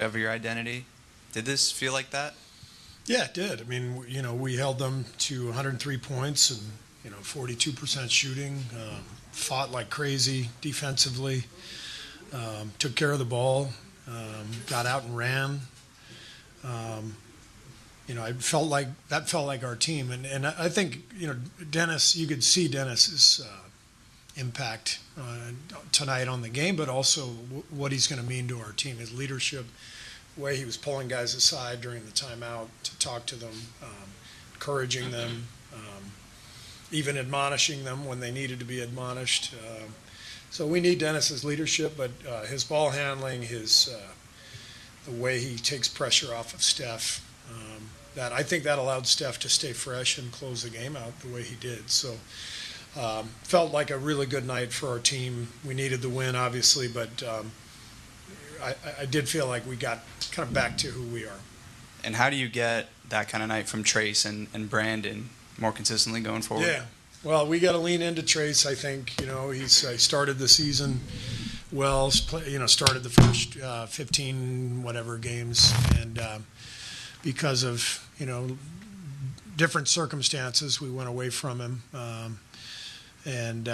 of your identity. Did this feel like that? Yeah, it did. I mean, we held them to 103 points and 42% shooting. Fought like crazy defensively. Took care of the ball. Got out and ran. I felt like that felt like our team, and I think Dennis. You could see Dennis's impact tonight on the game, but also what he's going to mean to our team. His leadership, the way he was pulling guys aside during the timeout to talk to them, encouraging them, even admonishing them when they needed to be admonished. So we need Dennis's leadership, but his ball handling, the way he takes pressure off of Steph, that I think that allowed Steph to stay fresh and close the game out the way he did. So felt like a really good night for our team. We needed the win, obviously, but I did feel like we got kind of back to who we are. And how do you get that kind of night from Trayce and Brandon more consistently going forward? Yeah, well, we got to lean into Trayce. I think he started the season well. Started the first 15 whatever games, and because of different circumstances, we went away from him, and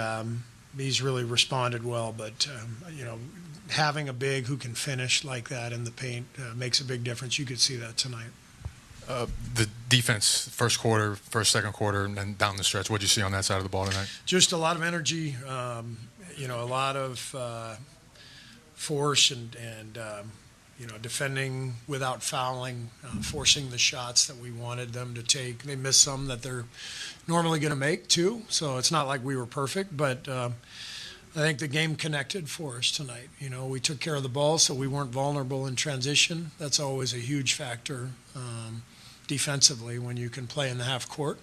he's really responded well. But having a big who can finish like that in the paint makes a big difference. You could see that tonight. The defense, first quarter, second quarter, and then down the stretch, what did you see on that side of the ball tonight? Just a lot of energy, a lot of force and defending without fouling, forcing the shots that we wanted them to take. They missed some that they're normally going to make too, so it's not like we were perfect, but I think the game connected for us tonight. We took care of the ball, so we weren't vulnerable in transition. That's always a huge factor defensively when you can play in the half court.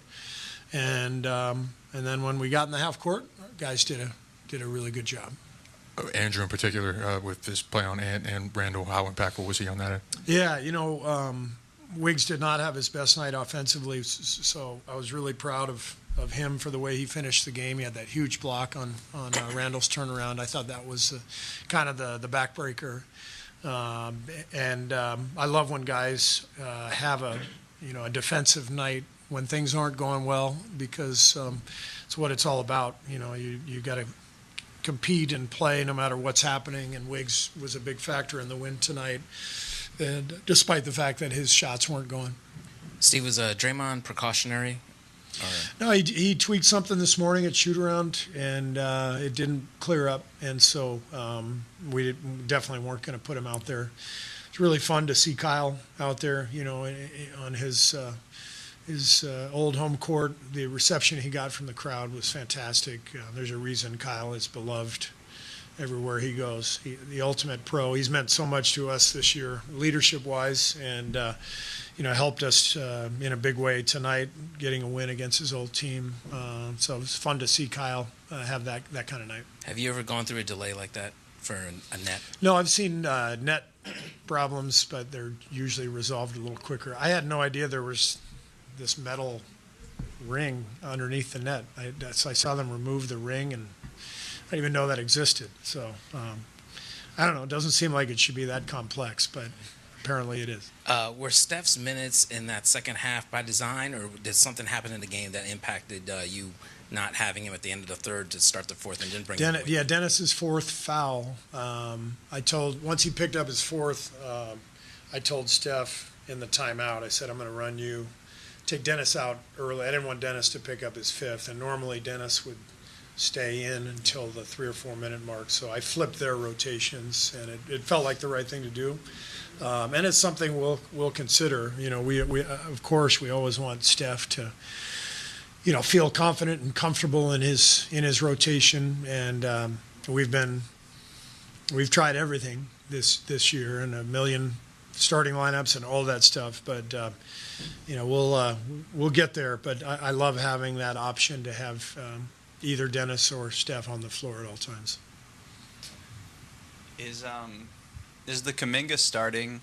And then when we got in the half court, our guys did a really good job. Andrew in particular, with his play on Ant and Randall, how impactful was he on that end? Yeah, Wiggs did not have his best night offensively, so I was really proud of him for the way he finished the game. He had that huge block on Randall's turnaround. I thought that was kind of the backbreaker. And I love when guys have a defensive night when things aren't going well, because it's what it's all about. You got to compete and play no matter what's happening, and Wiggs was a big factor in the win tonight, and despite the fact that his shots weren't going. Steve, was Draymond precautionary? No, he tweaked something this morning at shoot-around, and it didn't clear up, and so we definitely weren't going to put him out there. It's really fun to see Kyle out there, on his old home court. The reception he got from the crowd was fantastic. There's a reason Kyle is beloved everywhere he goes. The ultimate pro. He's meant so much to us this year, leadership-wise, and helped us in a big way tonight, getting a win against his old team. So it was fun to see Kyle have that kind of night. Have you ever gone through a delay like that for a net? No, I've seen net problems, but they're usually resolved a little quicker. I had no idea there was this metal ring underneath the net. I saw them remove the ring, and I didn't even know that existed. So I don't know. It doesn't seem like it should be that complex, but apparently it is. Were Steph's minutes in that second half by design, or did something happen in the game that impacted you not having him at the end of the third to start the fourth and didn't bring him away? Yeah, Dennis's fourth foul. Once he picked up his fourth, I told Steph in the timeout, I said, I'm going to run you. Take Dennis out early. I didn't want Dennis to pick up his fifth, and normally Dennis would stay in until the 3 or 4 minute mark. So I flipped their rotations, and it felt like the right thing to do. And it's something we'll consider. We of course we always want Steph to feel confident and comfortable in his rotation, and we've tried everything this year and a million starting lineups and all that stuff, but we'll get there. But I love having that option to have either Dennis or Steph on the floor at all times. Is the Kuminga starting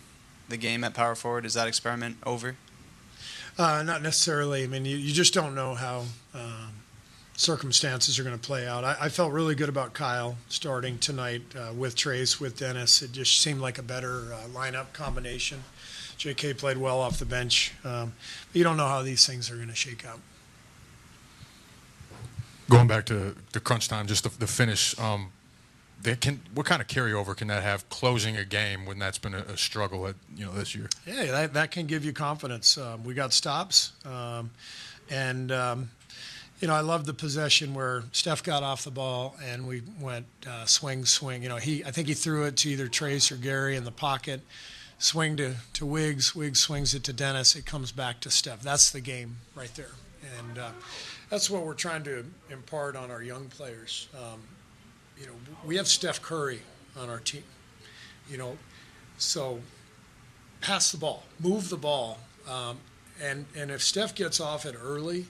the game at power forward? Is that experiment over? Not necessarily. I mean, you just don't know how circumstances are going to play out. I felt really good about Kyle starting tonight with Trayce, with Dennis. It just seemed like a better lineup combination. JK played well off the bench. But you don't know how these things are going to shake out. Going back to the crunch time, just the finish, what kind of carryover can that have closing a game when that's been a struggle this year? Yeah, that can give you confidence. We got stops, and I love the possession where Steph got off the ball and we went swing. I think he threw it to either Trayce or Gary in the pocket, swing to Wiggs. Wiggs swings it to Dennis. It comes back to Steph. That's the game right there, and that's what we're trying to impart on our young players. We have Steph Curry on our team, so pass the ball, move the ball, and if Steph gets off it early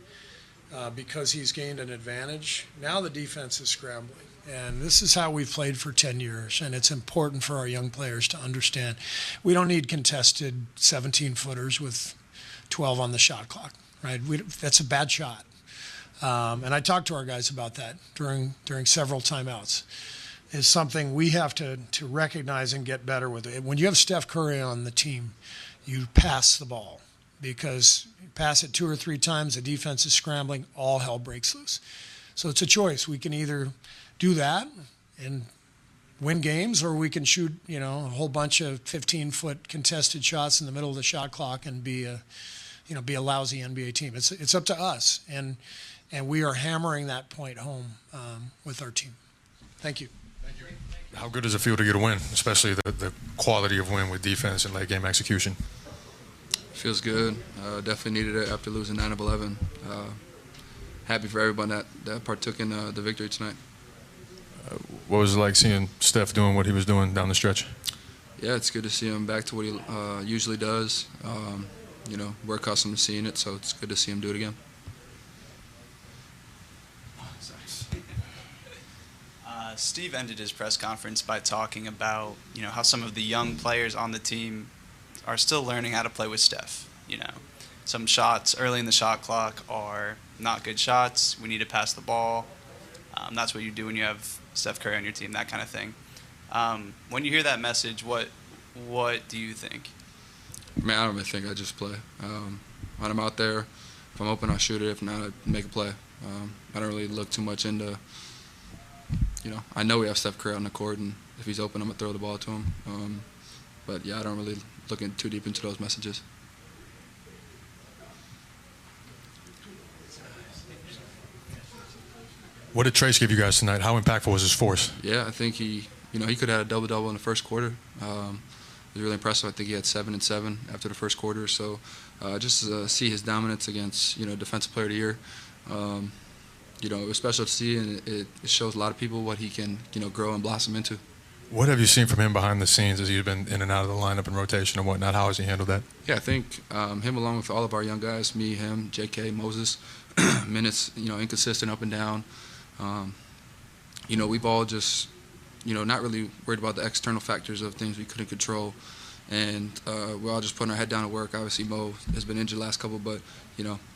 because he's gained an advantage, now the defense is scrambling. And this is how we've played for 10 years, and it's important for our young players to understand. We don't need contested 17-footers with 12 on the shot clock, right? That's a bad shot. And I talked to our guys about that during several timeouts. It's something we have to recognize and get better with. When you have Steph Curry on the team, you pass the ball, because you pass it 2 or 3 times, the defense is scrambling, all hell breaks loose. So it's a choice. We can either do that and win games, or we can shoot a whole bunch of 15-foot contested shots in the middle of the shot clock and be a lousy NBA team. It's up to us, and we are hammering that point home with our team. Thank you. How good does it feel to get a win, especially the quality of win with defense and late game execution? Feels good. Definitely needed it after losing 9 of 11. Happy for everyone that partook in the victory tonight. What was it like seeing Steph doing what he was doing down the stretch? Yeah, it's good to see him back to what he usually does. We're accustomed to seeing it, so it's good to see him do it again. Steve ended his press conference by talking about, how some of the young players on the team are still learning how to play with Steph. Some shots early in the shot clock are not good shots. We need to pass the ball. That's what you do when you have Steph Curry on your team, that kind of thing. When you hear that message, what do you think? Man, I don't really think. I just play. When I'm out there, if I'm open, I'll shoot it. If not, I make a play. I don't really look too much into, I know we have Steph Curry on the court, and if he's open, I'm going to throw the ball to him. But, yeah, I don't really look too deep into those messages. What did Trayce give you guys tonight? How impactful was his force? Yeah, I think he could have had a double-double in the first quarter. It was really impressive. I think he had 7 and 7 after the first quarter. So just to see his dominance against, Defensive Player of the Year, it was special to see, and it shows a lot of people what he can, grow and blossom into. What have you seen from him behind the scenes as he's been in and out of the lineup and rotation and whatnot? How has he handled that? Yeah, I think him along with all of our young guys, me, him, JK, Moses, minutes, inconsistent up and down. We've all just, not really worried about the external factors of things we couldn't control. And we're all just putting our head down to work. Obviously, Mo has been injured the last couple, but,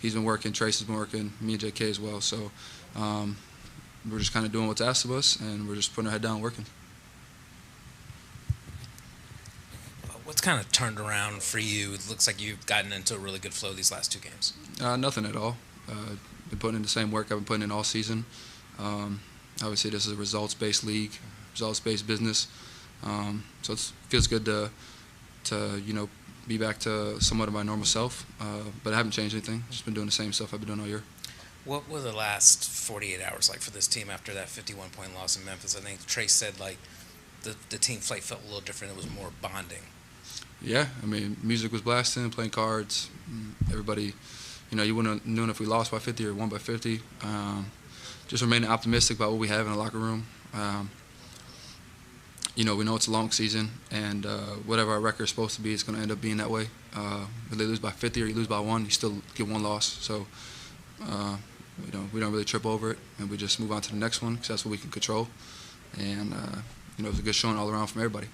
he's been working. Trayce has been working, me and JK as well. So we're just kind of doing what's asked of us, and we're just putting our head down and working. What's kind of turned around for you? It looks like you've gotten into a really good flow these last 2 games. Nothing at all. Been putting in the same work I've been putting in all season. Obviously, this is a results-based league, results-based business. So it feels good to be back to somewhat of my normal self. But I haven't changed anything. Just been doing the same stuff I've been doing all year. What were the last 48 hours like for this team after that 51-point loss in Memphis? I think Trayce said the team flight felt a little different. It was more bonding. Yeah, I mean, music was blasting, playing cards. Everybody, you wouldn't have known if we lost by 50 or won by 50. Just remaining optimistic about what we have in the locker room. We know it's a long season, and whatever our record is supposed to be, it's going to end up being that way. Whether you lose by 50 or you lose by 1, you still get 1 loss. So, we don't really trip over it, and we just move on to the next one because that's what we can control. And, it was a good showing all around from everybody.